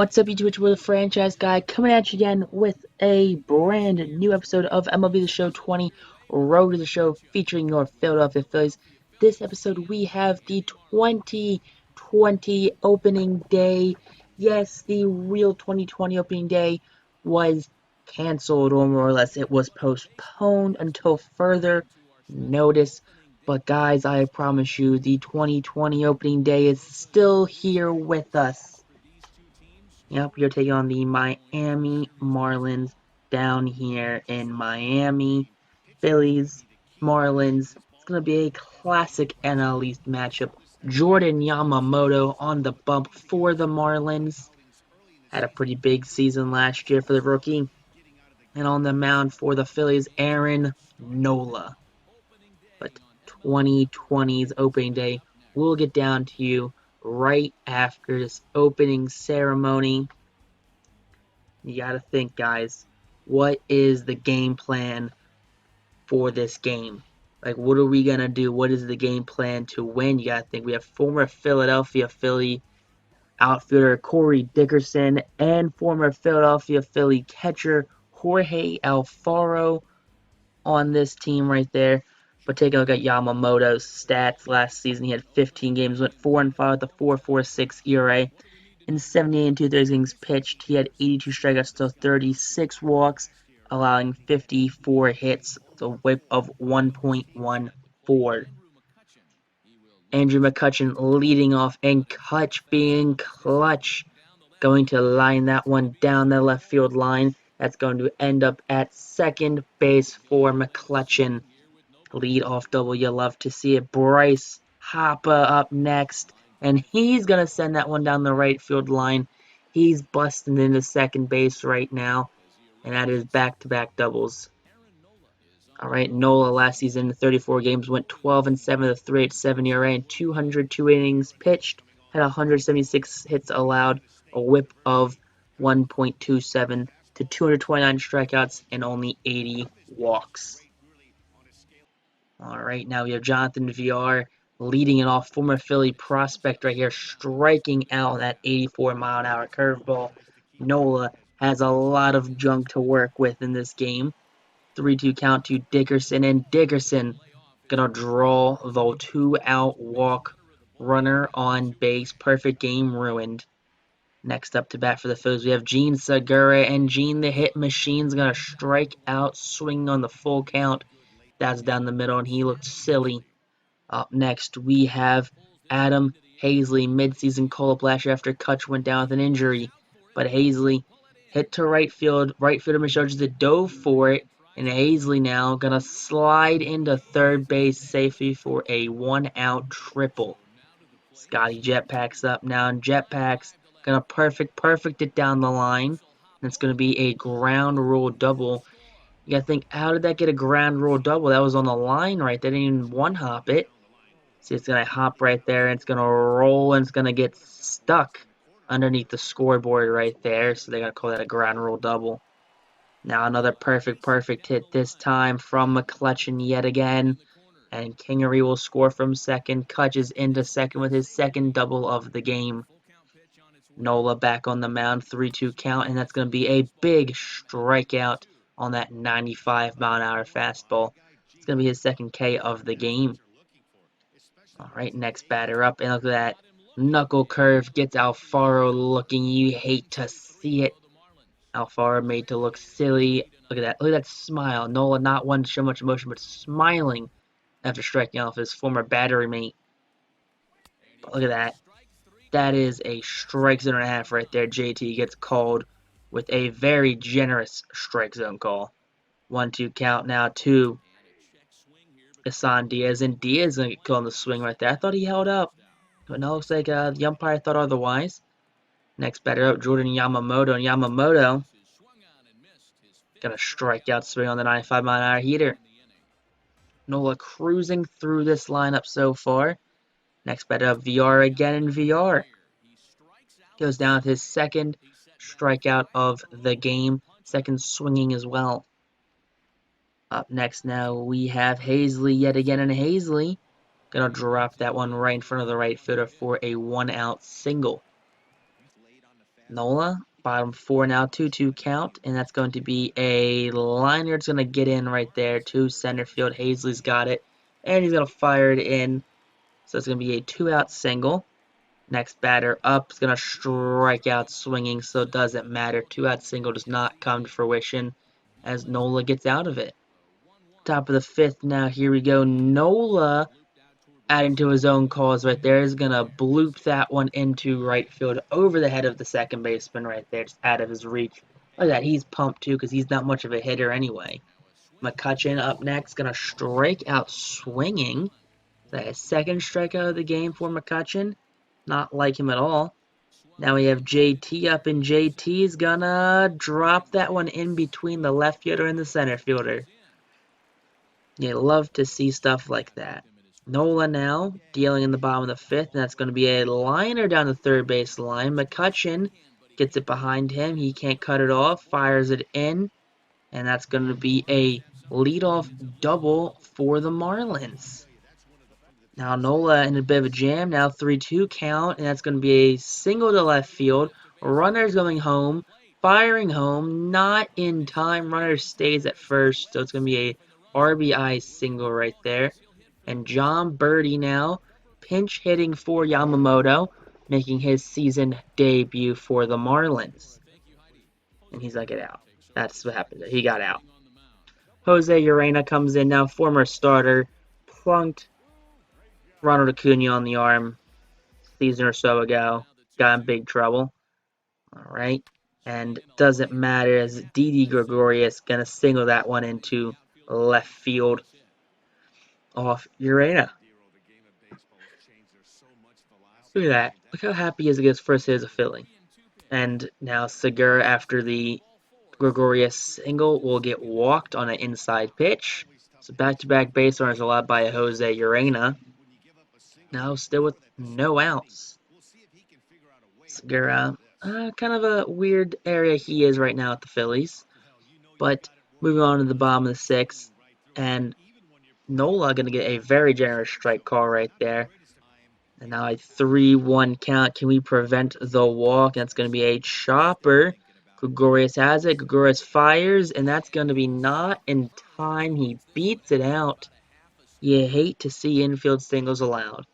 What's up, YouTube? We're the franchise guy coming at you again with a brand new episode of MLB The Show 20 Road to the Show featuring your Philadelphia Phillies. This episode, we have the 2020 opening day. Yes, the real 2020 opening day was canceled, or more or less, it was postponed until further notice. But, guys, I promise you, the 2020 opening day is still here with us. Yep, you're taking on the Miami Marlins down here in Miami. Phillies, Marlins. It's going to be a classic NL East matchup. Jordan Yamamoto on the bump for the Marlins. Had a pretty big season last year for the rookie. And on the mound for the Phillies, Aaron Nola. But 2020's opening day will get down to you right after this opening ceremony. You got to think, guys, what is the game plan for this game? Like, what are we going to do? What is the game plan to win? You got to think we have former Philadelphia Philly outfielder Corey Dickerson and former Philadelphia Philly catcher Jorge Alfaro on this team right there. But take a look at Yamamoto's stats last season. He had 15 games, went 4-5 with a 4.46 ERA. In 78 and 2/3 innings pitched, he had 82 strikeouts to 36 walks, allowing 54 hits, with a whip of 1.14. Andrew McCutchen leading off, and Kutch being clutch, going to line that one down the left field line. That's going to end up at second base for McCutchen. Lead off double, you love to see it. Bryce Harper up next, and he's going to send that one down the right field line. He's busting into second base right now, and that is back-to-back doubles. All right, Nola last season in 34 games went 12-7 with a 3.87 ERA and 202 innings pitched, had 176 hits allowed, a whip of 1.27 to 229 strikeouts and only 80 walks. All right, now we have Jonathan VR leading it off, former Philly prospect right here, striking out that 84-mile-an-hour curveball. Nola has a lot of junk to work with in this game. 3-2 count to Dickerson, and Dickerson gonna draw the 2-out walk, runner on base. Perfect game ruined. Next up to bat for the Phillies, we have Gene Segura, and Gene the hit machine's gonna strike out, swing on the full count. That's down the middle, and he looked silly. Up next, we have Adam Hazley, midseason call-up last year after Kutch went down with an injury. But Hazley hit to right field. Right fielder Michelle just dove for it, and Hazley now gonna slide into third base safely for a 1-out triple. Scotty Jetpacks up now, and Jetpacks gonna perfect it down the line. And it's gonna be a ground rule double. You gotta think, how did that get a ground rule double? That was on the line right there. They didn't even one-hop it. See, it's gonna hop right there, and it's gonna roll, and it's gonna get stuck underneath the scoreboard right there. So they gotta call that a ground rule double. Now another perfect hit this time from McCutchen yet again. And Kingery will score from second. Kutch is into second with his second double of the game. Nola back on the mound, 3-2 count, and that's gonna be a big strikeout on that 95-mile-an-hour fastball. It's going to be his second K of the game. All right, next batter up, and look at that. Knuckle curve gets Alfaro looking. You hate to see it. Alfaro made to look silly. Look at that. Look at that smile. Nola not one to show much emotion, but smiling after striking off his former battery mate. But look at that. That is a strike zone and a half right there. JT gets called with a very generous strike zone call. 1-2 count now to Isan Diaz, and Diaz gonna get killed on the swing right there. I thought he held up, but no, looks like the umpire thought otherwise. Next batter up, Jordan Yamamoto, and Yamamoto gonna strike out swing on the 95-mile-an-hour heater. Nola cruising through this lineup so far. Next batter up, VR again, and VR goes down with his second strikeout of the game, second swinging as well. Up next now we have Hazley yet again, and Hazley gonna drop that one right in front of the right fielder for a 1-out single. Nola, bottom four now, 2-2 count, and that's going to be a liner. It's going to get in right there to center field. Hazley's got it, and he's going to fire it in. So it's going to be a 2-out single. Next batter up is going to strike out swinging, so it doesn't matter. 2-out single does not come to fruition as Nola gets out of it. Top of the fifth now, here we go. Nola adding to his own cause right there is going to bloop that one into right field over the head of the second baseman right there, just out of his reach. Look at that, he's pumped too because he's not much of a hitter anyway. McCutchen up next, going to strike out swinging. That second strikeout of the game for McCutchen. Not like him at all. Now we have JT up, and JT's gonna drop that one in between the left fielder and the center fielder. You love to see stuff like that. Nola now dealing in the bottom of the fifth, and that's going to be a liner down the third base line. McCutchen gets it behind him. He can't cut it off, fires it in, and that's going to be a leadoff double for the Marlins. Now Nola in a bit of a jam. Now 3-2 count, and that's going to be a single to left field. Runner's going home, firing home, not in time. Runner stays at first, so it's going to be a RBI single right there. And John Birdie now pinch hitting for Yamamoto, making his season debut for the Marlins. And he's like, get out. That's what happened. He got out. Jose Urena comes in now, former starter, plunked Ronald Acuna on the arm season or so ago. Got in big trouble. All right. And doesn't matter as Didi Gregorius going to single that one into left field off Urena. Look at that. Look how happy he is against first hit as a Philly. And now Segura, after the Gregorius single, will get walked on an inside pitch. So back-to-back base runners allowed by Jose Urena. Now still with no outs. Segura, kind of a weird area he is right now at the Phillies. But moving on to the bottom of the sixth, and Nola going to get a very generous strike call right there. And now a 3-1 count. Can we prevent the walk? That's going to be a chopper. Gregorius has it. Gregorius fires, and that's going to be not in time. He beats it out. You hate to see infield singles allowed.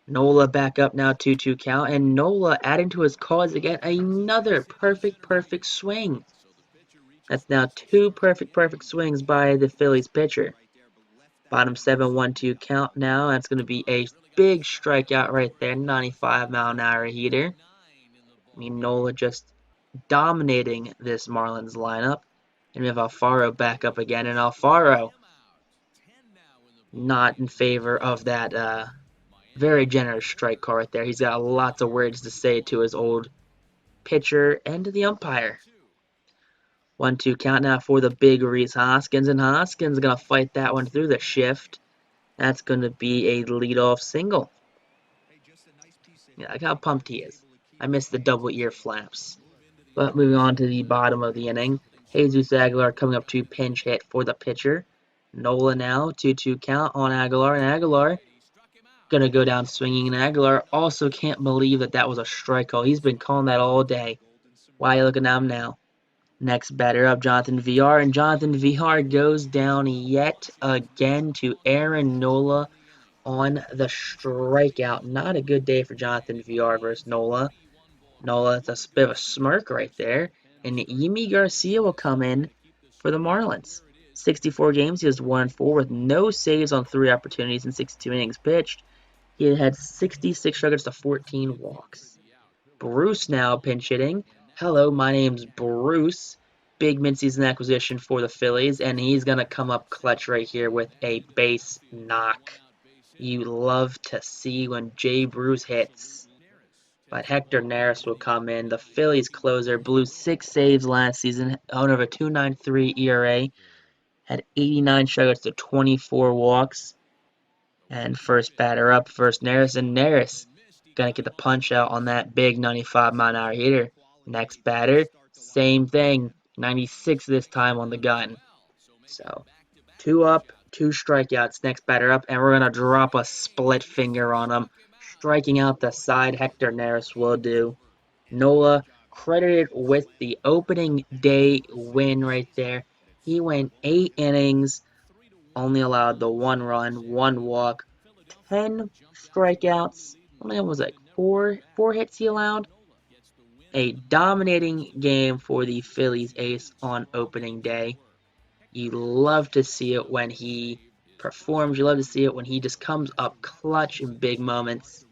Nola back up now, 2-2 count, and Nola adding to his cause again. Another perfect swing. That's now two perfect swings by the Phillies pitcher. Bottom 7, 1-2 count now. That's going to be a big strikeout right there. 95-mile-an-hour heater. I mean, Nola just dominating this Marlins lineup. And we have Alfaro back up again. And Alfaro not in favor of that very generous strike call right there. He's got lots of words to say to his old pitcher and to the umpire. 1-2 count now for the big Rhys Hoskins, and Hoskins is going to fight that one through the shift. That's going to be a leadoff single. Yeah, look how pumped he is. I missed the double ear flaps. But moving on to the bottom of the inning, Jesus Aguilar coming up to pinch hit for the pitcher. Nola now, 2-2 count on Aguilar, and Aguilar going to go down swinging, and Aguilar also can't believe that that was a strike call. He's been calling that all day. Why are you looking at him now? Next batter up, Jonathan VR, and Jonathan VR goes down yet again to Aaron Nola on the strikeout. Not a good day for Jonathan VR versus Nola. Nola, that's a bit of a smirk right there. And Yimi Garcia will come in for the Marlins. 64 games, he has 1-4 with no saves on 3 opportunities in 62 innings pitched. He had 66 strikeouts to 14 walks. Bruce now pinch hitting. Hello, my name's Bruce. Big midseason acquisition for the Phillies, and he's going to come up clutch right here with a base knock. You love to see when Jay Bruce hits. But Hector Neris will come in. The Phillies closer blew 6 saves last season, owner of a 2.93 ERA, had 89 strikeouts to 24 walks. And first batter up, first Neris, and Neris gonna get the punch out on that big 95-mile-an-hour hitter. Next batter, same thing, 96 this time on the gun. So 2 up, 2 strikeouts. Next batter up, and we're gonna drop a split finger on him, striking out the side. Hector Neris will do. Nola credited with the opening day win right there. He went 8 innings, only allowed the 1 run, 1 walk, 10 strikeouts. Only was like four hits he allowed. A dominating game for the Phillies ace on opening day. You love to see it when he performs. You love to see it when he just comes up clutch in big moments.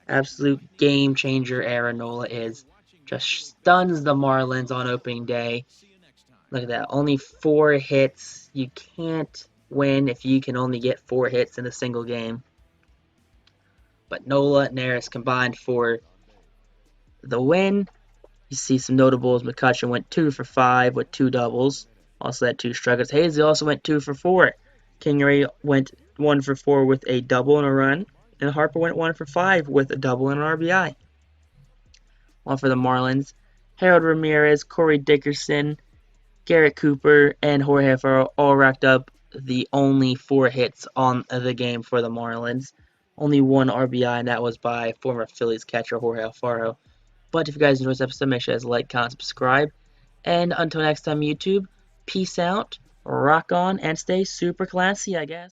Absolute game changer Aaron Nola is. Just stuns the Marlins on opening day. Look at that. Only 4 hits. You can't win if you can only get 4 hits in a single game. But Nola and Neris combined for the win. You see some notables. McCutchen went 2 for 5 with 2 doubles. Also had 2 strikeouts. Hazy also went 2 for 4. Kingery went 1 for 4 with a double and a run. And Harper went 1 for 5 with a double and an RBI. One for the Marlins. Harold Ramirez, Corey Dickerson, Garrett Cooper, and Jorge Alfaro all racked up the only 4 hits on the game for the Marlins. Only 1 RBI, and that was by former Phillies catcher Jorge Alfaro. But if you guys enjoyed this episode, make sure you guys like, comment, subscribe. And until next time, YouTube, peace out, rock on, and stay super classy, I guess.